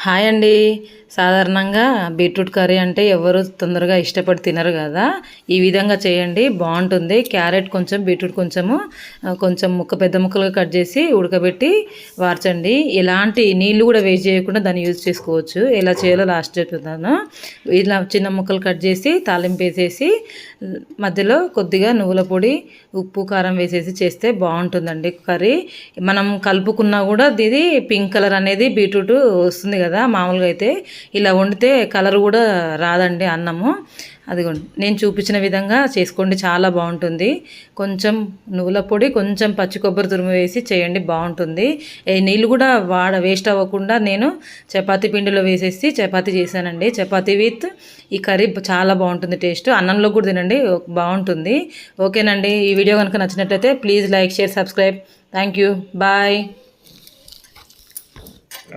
Hi అండి. సాధారణంగా beetroot curry అంటే ఎవరు తొందరగా ఇష్టపడి తినరు కదా. ఈ విధంగా చేయండి, బాగుంటుంది. క్యారెట్ కొంచెం, బీట్రూట్ కొంచెము, కొంచెం పెద్ద ముక్కలుగా కట్ చేసి ఉడకబెట్టి వార్చండి. ఎలాంటి నీళ్ళు కూడా వేస్ట్ చేయకుండా దాన్ని యూజ్ చేసుకోవచ్చు. ఎలా చేయాలో లాస్ట్ చెప్తున్నాను. ఇలా చిన్న ముక్కలు కట్ చేసి తాలింపు వేసేసి మధ్యలో కొద్దిగా నువ్వుల పొడి, ఉప్పు, కారం వేసేసి చేస్తే బాగుంటుందండి కర్రీ. మనం కలుపుకున్నా కూడా ఇది పింక్ కలర్ అనేది బీట్రూట్ వస్తుంది కదా. మామూలుగా అయితే ఇలా వండితే కలర్ కూడా రాదండి అన్నము. అదిగోండి, నేను చూపించిన విధంగా చేసుకోండి, చాలా బాగుంటుంది. కొంచెం నువ్వుల పొడి, కొంచెం పచ్చి కొబ్బరి తురుము వేసి చేయండి, బాగుంటుంది. నీళ్ళు కూడా వేస్ట్ అవ్వకుండా నేను చపాతీ పిండిలో వేసేసి చపాతీ చేశానండి. చపాతీ విత్ ఈ కర్రీ చాలా బాగుంటుంది. టేస్ట్ అన్నంలో కూడా తినండి, బాగుంటుంది. ఓకేనండి, ఈ వీడియో కనుక నచ్చినట్లయితే please like, share, subscribe. Thank you. Bye.